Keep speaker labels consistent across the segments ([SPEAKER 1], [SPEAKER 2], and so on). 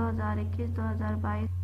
[SPEAKER 1] 2021-2022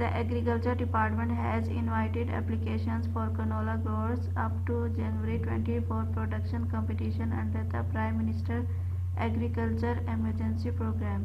[SPEAKER 1] The Agriculture Department has invited applications for canola growers up to January 20 for production competition under the Prime Minister Agriculture Emergency Program।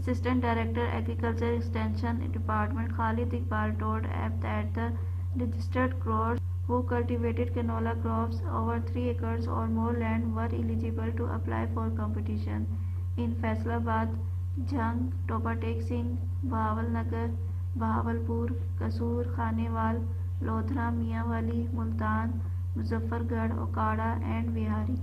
[SPEAKER 1] Assistant Director Agriculture Extension Department Khalid Iqbal told that the registered growers who cultivated canola crops over 3 acres or more land were eligible to apply for competition in Faisalabad, Jhang, Toba Tek Singh, Bahawalnagar, Bahawalpur, Kasur, Khanewal, Lodhra, Mianwali, Multan, Muzaffargarh, Okada and Bihari।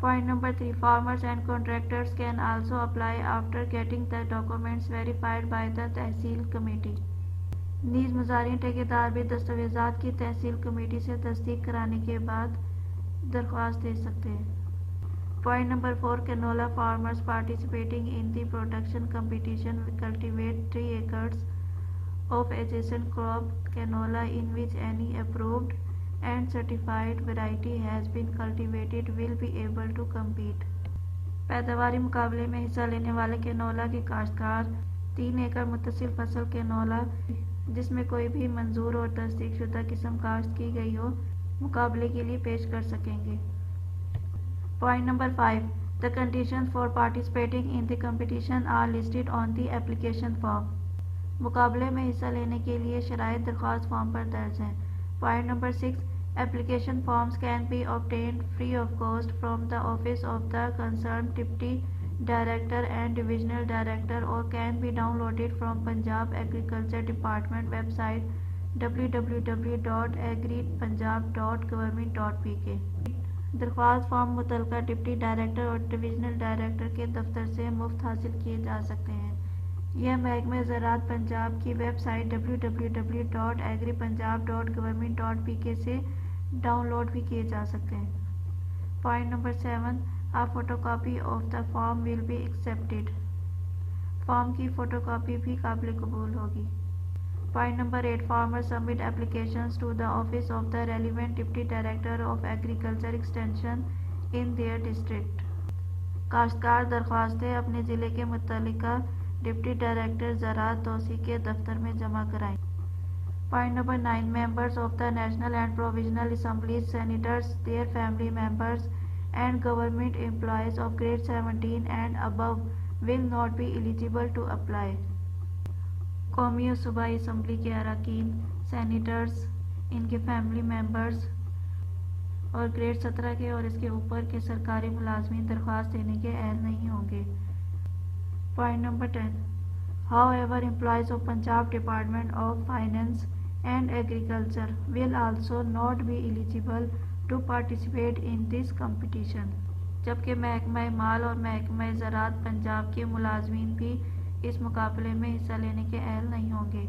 [SPEAKER 1] Point number 3. Farmers and contractors can also apply after getting the documents verified by the tehsil committee. نیز مزارعین ٹھیکیدار بھی دستاویزات کی تحصیل committee سے تصدیق کرانے کے بعد درخواست دے سکتے ہیں. Point number 4. Canola farmers participating in the production competition will cultivate 3 acres of adjacent crop canola in which any approved and certified variety has been cultivated will be able to compete. پیداواری مقابلے میں حصہ لینے والے canola کے کاشتکار 3 ایکڑ متصل فصل canola جس میں کوئی بھی منظور اور تصدیق شدہ قسم کاشت کی گئی ہو مقابلے کے لیے پیش کر سکیں گے. Point number 5. The conditions for participating in the competition are listed on the application form. مقابلے میں حصہ لینے کے لیے شرائط درخواست فارم پر درج ہیں. Point number 6. Application forms can be obtained free of cost from the office of the concerned Deputy Director and Divisional Director or can be downloaded from Punjab Agriculture Department website www.agripunjab.government.pk. درخواست form متعلقہ deputy director اور divisional director کے دفتر سے مفت حاصل کیے جا سکتے ہیں. یہ محکمہ زراعت پنجاب کی ویب سائٹ www.agripunjab.government.pk سے ڈاؤن لوڈ بھی کیے جا سکتے ہیں. Point number 7. A photocopy of the form will be accepted. Form کی فوٹو کاپی بھی قابل قبول ہوگی. Point number 8. Farmers submit applications to the office of the relevant Deputy Director of Agriculture Extension in their district. کاشتکار درخواستیں اپنے ضلع کے متعلقہ ڈپٹی ڈائریکٹر زراعت توسیع کے دفتر میں جمع کرائیں. Point number 9. Members of the National and Provisional Assemblies, Senators, their family members and government employees of grade 17 and above will not be eligible to apply. قومی و صوبائی اسمبلی کے اراکین، سینیٹرز، ان کے فیملی ممبرز اور گریڈ 17 کے اور اس کے اوپر کے سرکاری ملازمین درخواست دینے کے اہل نہیں ہوں گے. Point number 10. However, employees of Punjab Department of Finance and Agriculture will also not be eligible to participate in this competition. جبکہ محکمہ مال اور محکمہ زراعت پنجاب کے ملازمین بھی اس مقابلے میں حصہ لینے کے اہل نہیں ہوں گے.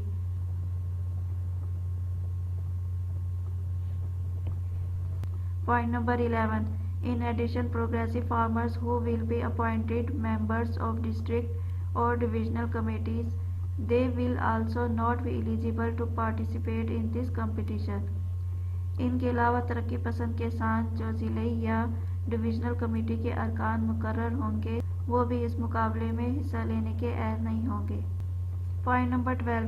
[SPEAKER 1] Point number 11. In addition, progressive farmers who will be appointed members of district or divisional committees, they will also not be eligible to participate in this competition. ان کے علاوہ ترقی پسند کے ساتھ جو ضلعی یا ڈویژنل کمیٹی کے ارکان مقرر ہوں گے وہ بھی اس مقابلے میں حصہ لینے کے اہل نہیں ہوں گے. Point number 12.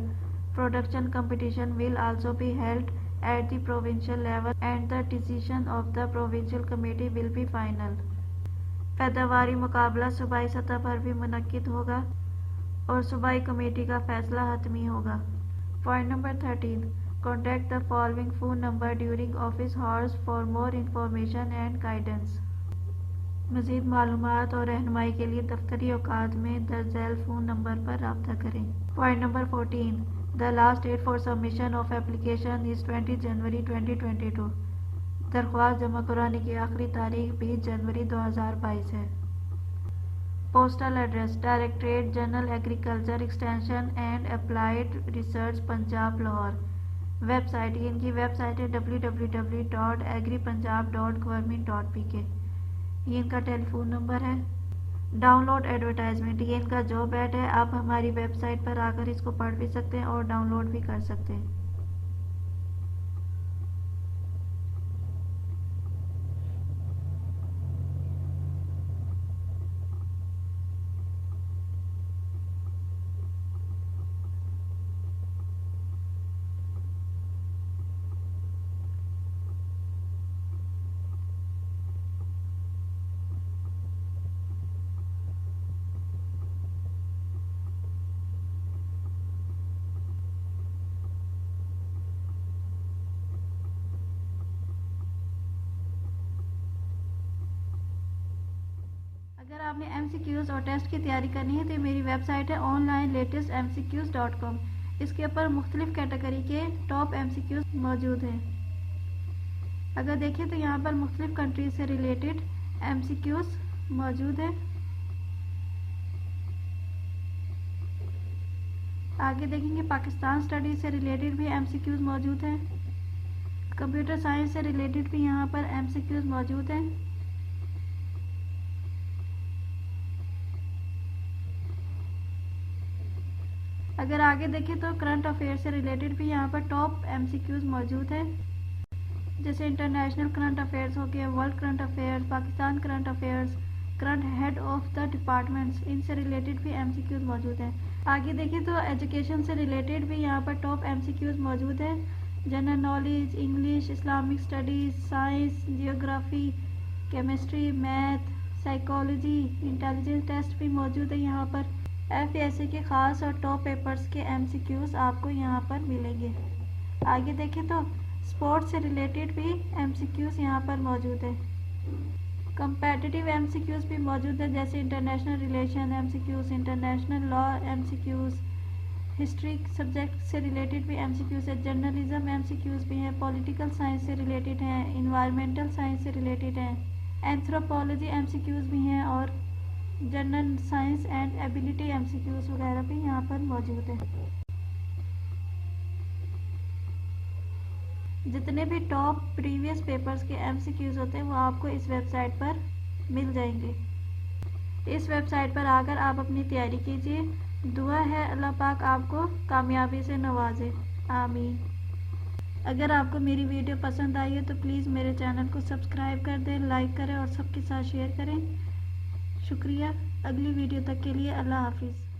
[SPEAKER 1] Production competition will also be held at the provincial level and the decision of the provincial committee will be final. پیداواری مقابلہ صوبائی سطح پر بھی منعقد ہوگا اور صوبائی کمیٹی کا فیصلہ حتمی ہوگا. Point number 13. Contact the following phone number during office hours for more information and guidance. مزید معلومات اور رہنمائی کے لیے دفتری اوقات میں درج ذیل فون نمبر پر رابطہ کریں. Point number 14. The last date for submission of application is 20 January 2022. درخواست جمع کرانے کی آخری تاریخ 20 جنوری 2022 ہے. Postal address: directorate general agriculture extension and applied research, Punjab, Lahore. Website: ان کی ویب سائٹ ہے www.agripunjab.government.pk. یہ ان کا ٹیلی فون نمبر ہے. ڈاؤن لوڈ ایڈورٹائزمنٹ: یہ ان کا جاب ایڈ ہے. آپ ہماری ویب سائٹ پر آ کر اس کو پڑھ بھی سکتے ہیں اور ڈاؤن لوڈ بھی کر سکتے ہیں. اگر آپ نے MCQs اور ٹیسٹ کی تیاری کرنی ہے تو میری ویب سائٹ ہے onlinelatestmcqs.com. اس کے اوپر مختلف کیٹیگری کے ٹاپ MCQs موجود ہیں. اگر دیکھیں تو یہاں پر مختلف کنٹریز سے ریلیٹڈ MCQs موجود ہے۔ آگے دیکھیں گے پاکستان اسٹڈیز سے ریلیٹڈ بھی MCQs موجود ہیں۔ کمپیوٹر سائنس سے ریلیٹڈ بھی یہاں پر MCQs موجود ہیں۔ اگر آگے دیکھیں تو کرنٹ افیئر سے ریلیٹڈ بھی یہاں پر ٹاپ MCQs موجود ہیں، جیسے انٹرنیشنل کرنٹ افیئرس ہو گیا، world current affairs, Pakistan current affairs, current head of the departments, ان سے ریلیٹڈ بھی MCQs موجود ہیں۔ آگے دیکھیں تو ایجوکیشن سے ریلیٹڈ بھی یہاں پر ٹاپ MCQs موجود ہیں، general knowledge, English, Islamic studies, science, geography, chemistry, math, psychology, intelligence test بھی موجود ہے یہاں پر۔ FASA کے خاص اور ٹاپ پیپرز کے MCQs آپ کو یہاں پر ملیں گے۔ آگے دیکھیں تو اسپورٹس سے ریلیٹڈ بھی MCQs یہاں پر موجود ہیں۔ کمپیٹیٹیو MCQs بھی موجود ہیں، جیسے international relation MCQs، international law MCQs، history subject سے ریلیٹڈ بھی MCQs ہے، جرنلزم MCQs بھی ہیں، پولیٹیکل سائنس سے ریلیٹڈ ہیں، انوائرمنٹل سائنس سے ریلیٹڈ ہیں، اینتھروپولوجی MCQs بھی ہیں، اور general science and ability MCQs وغیرہ بھی یہاں پر موجود ہیں۔ جتنے بھی ٹاپ پریویس پیپرز کے MCQs ہوتے ہیں وہ آپ کو اس ویب سائٹ پر مل جائیں گے۔ اس ویب سائٹ پر آ کر آپ اپنی تیاری کیجیے۔ دعا ہے اللہ پاک آپ کو کامیابی سے نوازے، آمین۔ اگر آپ کو میری ویڈیو پسند آئی ہے تو پلیز میرے چینل کو سبسکرائب کر دیں، لائک کریں اور سب کے ساتھ شیئر کریں۔ شکریہ۔ اگلی ویڈیو تک کے لیے اللہ حافظ۔